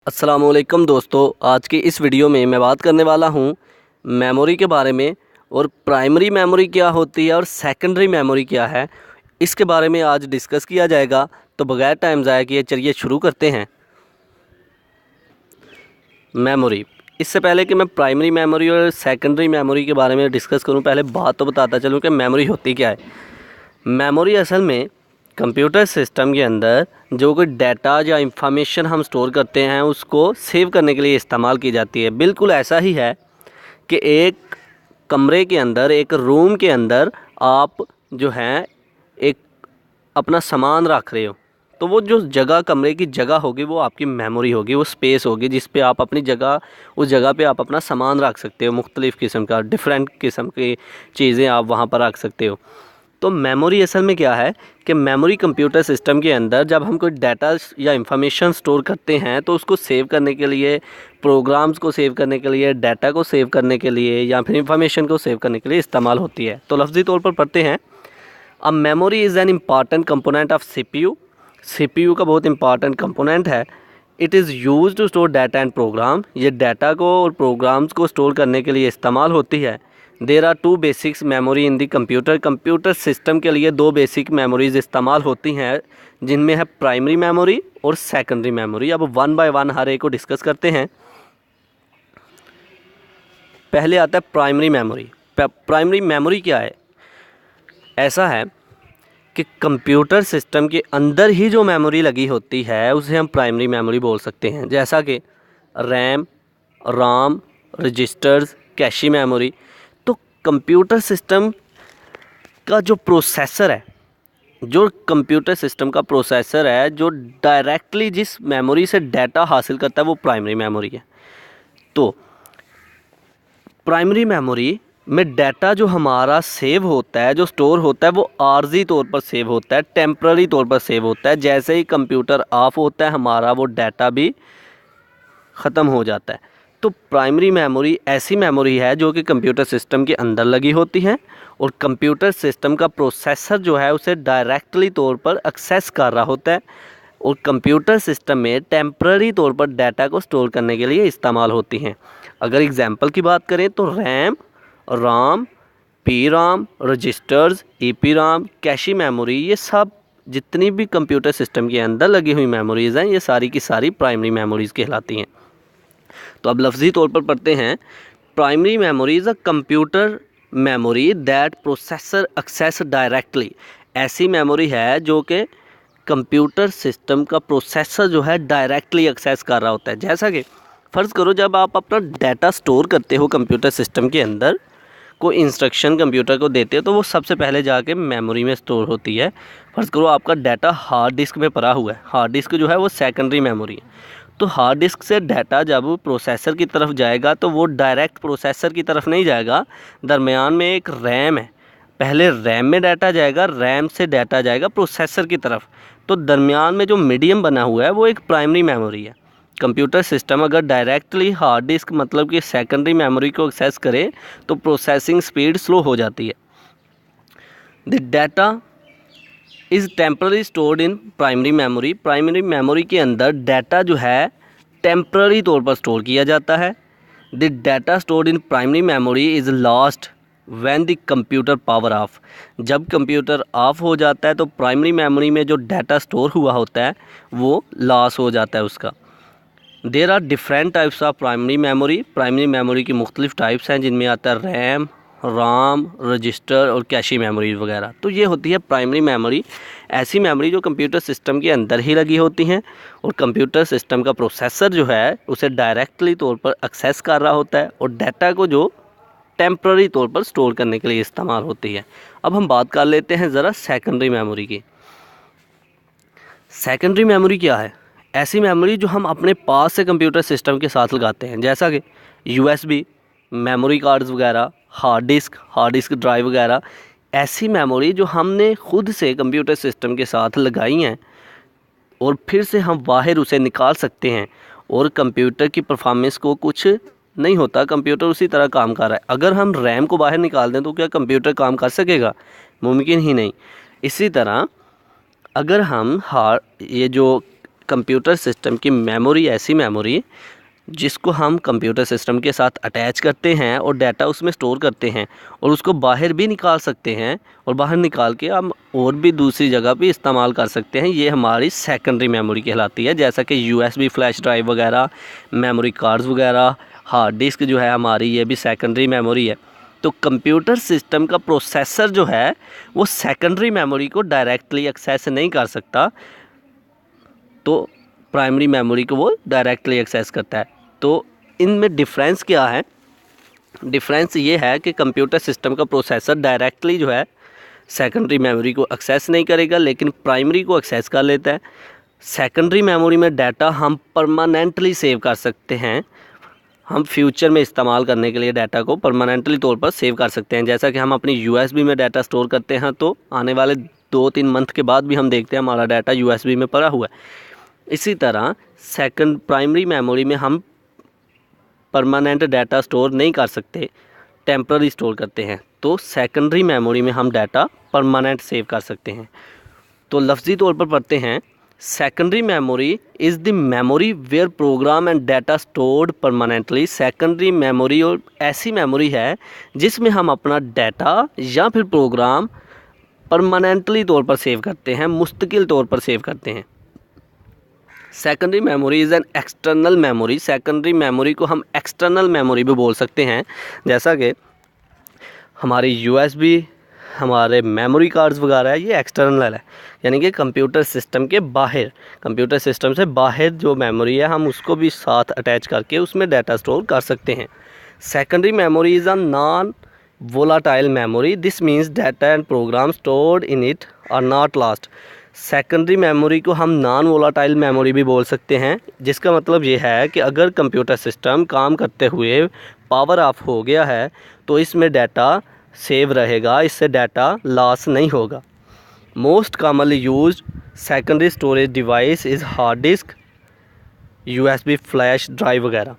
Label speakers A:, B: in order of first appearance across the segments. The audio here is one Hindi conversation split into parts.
A: अस्सलामुअलैकुम दोस्तों, आज की इस वीडियो में मैं बात करने वाला हूँ मेमोरी के बारे में। और प्राइमरी मेमोरी क्या होती है और सेकेंडरी मेमोरी क्या है, इसके बारे में आज डिस्कस किया जाएगा। तो बगैर टाइम ज़ाया किए चलिए शुरू करते हैं। मेमोरी, इससे पहले कि मैं प्राइमरी मेमोरी और सेकेंडरी मेमोरी के बारे में डिस्कस करूँ, पहले बात तो बताता चलूँ कि मेमोरी होती क्या है। मेमोरी असल में कंप्यूटर सिस्टम के अंदर जो कोई डाटा या इंफॉर्मेशन हम स्टोर करते हैं उसको सेव करने के लिए इस्तेमाल की जाती है। बिल्कुल ऐसा ही है कि एक कमरे के अंदर, एक रूम के अंदर आप जो हैं एक अपना सामान रख रहे हो, तो वो जो जगह, कमरे की जगह होगी वो आपकी मेमोरी होगी, वो स्पेस होगी जिस पे आप अपनी जगह, उस जगह पे आप अपना सामान रख सकते हो। मुख्तलिफ़ किस्म का, डिफरेंट किस्म की चीज़ें आप वहाँ पर रख सकते हो। तो मेमोरी असल में क्या है कि मेमोरी कंप्यूटर सिस्टम के अंदर जब हम कोई डाटा या इंफॉर्मेशन स्टोर करते हैं तो उसको सेव करने के लिए, प्रोग्राम्स को सेव करने के लिए, डाटा को सेव करने के लिए या फिर इंफॉर्मेशन को सेव करने के लिए इस्तेमाल होती है। तो लफ्ज़ी तौर पर पढ़ते हैं, अब memory is an important component of CPU. CPU का बहुत इंपॉर्टेंट कंपोनेंट है। It is use to store data and program. ये डाटा को और प्रोग्राम्स को स्टोर करने के लिए इस्तेमाल होती है। There are two basics memory in the computer. Computer system के लिए दो बेसिक मेमोरीज इस्तेमाल होती हैं, जिनमें है प्राइमरी मेमोरी और सेकेंडरी मेमोरी। अब वन बाय वन हर एक को डिस्कस करते हैं। पहले आता है प्राइमरी मेमोरी। प्राइमरी मेमोरी क्या है? ऐसा है कि कंप्यूटर सिस्टम के अंदर ही जो मेमोरी लगी होती है उसे हम प्राइमरी मेमोरी बोल सकते हैं, जैसा कि रैम, राम, रजिस्टर्स, कैशी मेमोरी। तो कंप्यूटर सिस्टम का जो प्रोसेसर है, जो कंप्यूटर सिस्टम का प्रोसेसर है, जो डायरेक्टली जिस मेमोरी से डाटा हासिल करता है वो प्राइमरी मेमोरी है। तो प्राइमरी मेमोरी में डाटा जो हमारा सेव होता है, जो स्टोर होता है, वो आर्जी तौर पर सेव होता है, टेम्पररी तौर पर सेव होता है। जैसे ही कंप्यूटर ऑफ होता है हमारा वो डाटा भी ख़त्म हो जाता है। तो प्राइमरी मेमोरी ऐसी मेमोरी है जो कि कंप्यूटर सिस्टम के अंदर लगी होती है और कंप्यूटर सिस्टम का प्रोसेसर जो है उसे डायरेक्टली तौर पर एक्सेस कर रहा होता है और कंप्यूटर सिस्टम में टेम्पररी तौर पर डाटा को स्टोर करने के लिए इस्तेमाल होती हैं। अगर एग्जांपल की बात करें तो RAM, ROM, PROM, registers, EPROM, cache memory, ये सब जितनी भी कंप्यूटर सिस्टम के अंदर लगी हुई मेमोरीज़ हैं ये सारी की सारी प्राइमरी मेमोरीज़ कहलाती हैं। तो अब लफ्ज़ी तौर पर पढ़ते हैं, primary memory is a computer memory that processor access directly. ऐसी मेमोरी है जो कि कंप्यूटर सिस्टम का प्रोसेसर जो है डायरेक्टली एक्सेस कर रहा होता है। जैसा कि फ़र्ज़ करो जब आप अपना डाटा स्टोर करते हो कंप्यूटर सिस्टम के अंदर, कोई इंस्ट्रक्शन कंप्यूटर को देते हो तो वो सबसे पहले जाके मेमोरी में स्टोर होती है। फ़र्ज़ करो आपका डाटा हार्ड डिस्क में पड़ा हुआ है, हार्ड डिस्क जो है वो सेकेंडरी मेमोरी है। तो हार्ड डिस्क से डाटा जब प्रोसेसर की तरफ जाएगा तो वो डायरेक्ट प्रोसेसर की तरफ नहीं जाएगा, दरमियान में एक रैम है, पहले रैम में डाटा जाएगा, रैम से डाटा जाएगा प्रोसेसर की तरफ। तो दरमियान में जो मीडियम बना हुआ है वो एक प्राइमरी मेमोरी है। कंप्यूटर सिस्टम अगर डायरेक्टली हार्ड डिस्क मतलब कि सेकेंडरी मेमोरी को एक्सेस करे तो प्रोसेसिंग स्पीड स्लो हो जाती है। The data is temporary stored in primary memory. Primary memory के अंदर डाटा जो है टेम्पररी तौर पर स्टोर किया जाता है। The data stored in primary memory is lost when the computer power of. जब कंप्यूटर ऑफ हो जाता है तो प्राइमरी मेमोरी में जो डाटा स्टोर हुआ होता है वो लॉस हो जाता है उसका। There are different types of primary memory. Primary memory की मुख्तलिफ टाइप्स हैं जिनमें आता है रैम, राम, रजिस्टर और कैशी मेमोरी वगैरह। तो ये होती है प्राइमरी मेमोरी, ऐसी मेमोरी जो कंप्यूटर सिस्टम के अंदर ही लगी होती हैं और कंप्यूटर सिस्टम का प्रोसेसर जो है उसे डायरेक्टली तौर पर एक्सेस कर रहा होता है और डाटा को जो टेम्पररी तौर पर स्टोर करने के लिए इस्तेमाल होती है। अब हम बात कर लेते हैं ज़रा सेकेंडरी मेमोरी की। सेकेंडरी मेमोरी क्या है? ऐसी मेमोरी जो हम अपने पास से कंप्यूटर सिस्टम के साथ लगाते हैं, जैसा कि यूएसबी, मेमोरी कार्ड्स वगैरह, हार्ड डिस्क ड्राइव वगैरह। ऐसी मेमोरी जो हमने खुद से कंप्यूटर सिस्टम के साथ लगाई हैं और फिर से हम बाहर उसे निकाल सकते हैं और कंप्यूटर की परफॉर्मेंस को कुछ नहीं होता, कंप्यूटर उसी तरह काम कर रहा है। अगर हम रैम को बाहर निकाल दें तो क्या कंप्यूटर काम कर सकेगा? मुमकिन ही नहीं। इसी तरह अगर हम ये जो कंप्यूटर सिस्टम की मेमोरी ऐसी मेमोरी जिसको हम कंप्यूटर सिस्टम के साथ अटैच करते हैं और डाटा उसमें स्टोर करते हैं और उसको बाहर भी निकाल सकते हैं और बाहर निकाल के हम और भी दूसरी जगह भी इस्तेमाल कर सकते हैं। ये हमारी सेकेंडरी मेमोरी कहलाती है, जैसा कि यूएसबी फ्लैश ड्राइव वगैरह, मेमोरी कार्ड्स वगैरह, हार्ड डिस्क जो है हमारी, ये भी सेकेंडरी मेमोरी है। तो कंप्यूटर सिस्टम का प्रोसेसर जो है वो सेकेंडरी मेमोरी को डायरेक्टली एक्सेस नहीं कर सकता, तो प्राइमरी मेमोरी को वो डायरेक्टली एक्सेस करता है। तो इनमें डिफरेंस क्या है? डिफरेंस ये है कि कंप्यूटर सिस्टम का प्रोसेसर डायरेक्टली जो है सेकेंडरी मेमोरी को एक्सेस नहीं करेगा, लेकिन प्राइमरी को एक्सेस कर लेता है। सेकेंडरी मेमोरी में डाटा हम परमानेंटली सेव कर सकते हैं, हम फ्यूचर में इस्तेमाल करने के लिए डाटा को परमानेंटली तौर पर सेव कर सकते हैं। जैसा कि हम अपनी यूएसबी में डाटा स्टोर करते हैं, तो आने वाले 2-3 मंथ के बाद भी हम देखते हैं हमारा डाटा यूएसबी में पड़ा हुआ है। इसी तरह प्राइमरी मेमोरी में हम परमानेंट डाटा स्टोर नहीं कर सकते, टेम्पररी स्टोर करते हैं। तो सेकेंडरी मेमोरी में हम डाटा परमानेंट सेव कर सकते हैं। तो लफ्ज़ी तौर पर पढ़ते हैं, secondary memory is the memory where program and data stored permanently. Secondary memory और ऐसी मेमोरी है जिसमें हम अपना डाटा या फिर प्रोग्राम परमानेंटली तौर पर सेव करते हैं, मुस्तकिल तौर पर सेव करते हैं। Secondary memory is an external memory. Secondary memory को हम एक्सटर्नल मेमोरी भी बोल सकते हैं, जैसा कि हमारी यूएसबी, हमारे मेमोरी कार्ड्स वगैरह है, ये एक्सटर्नल है, यानी कि कंप्यूटर सिस्टम के बाहर, कंप्यूटर सिस्टम से बाहर जो मेमोरी है हम उसको भी साथ अटैच करके उसमें डाटा स्टोर कर सकते हैं। Secondary memory is a non volatile memory. This means data and program stored in it are not lost. Secondary memory को हम नॉन वोलाटाइल मेमोरी भी बोल सकते हैं, जिसका मतलब ये है कि अगर कंप्यूटर सिस्टम काम करते हुए पावर ऑफ हो गया है तो इसमें डाटा सेव रहेगा, इससे डाटा लॉस नहीं होगा। Most commonly used secondary storage device is hard disk, USB flash drive वगैरह।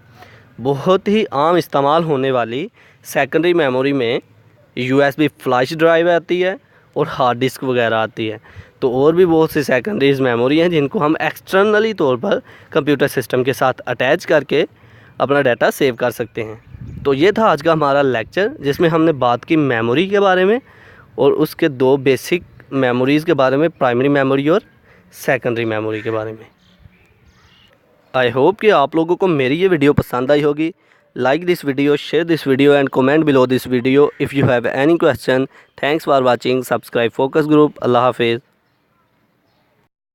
A: बहुत ही आम इस्तेमाल होने वाली सेकेंडरी मेमोरी में यूएसबी फ्लैश ड्राइव आती है और हार्ड डिस्क वगैरह आती है। तो और भी बहुत सी सेकेंडरीज मेमोरी हैं जिनको हम एक्सटर्नली तौर पर कंप्यूटर सिस्टम के साथ अटैच करके अपना डाटा सेव कर सकते हैं। तो ये था आज का हमारा लेक्चर, जिसमें हमने बात की मेमोरी के बारे में और उसके 2 बेसिक मेमोरीज़ के बारे में, प्राइमरी मेमोरी और सेकेंडरी मेमोरी के बारे में। आई होप कि आप लोगों को मेरी ये वीडियो पसंद आई होगी। Like this video, share this video and comment below this video if you have any question. Thanks for watching. Subscribe focus group. अल्लाह हाफिज़।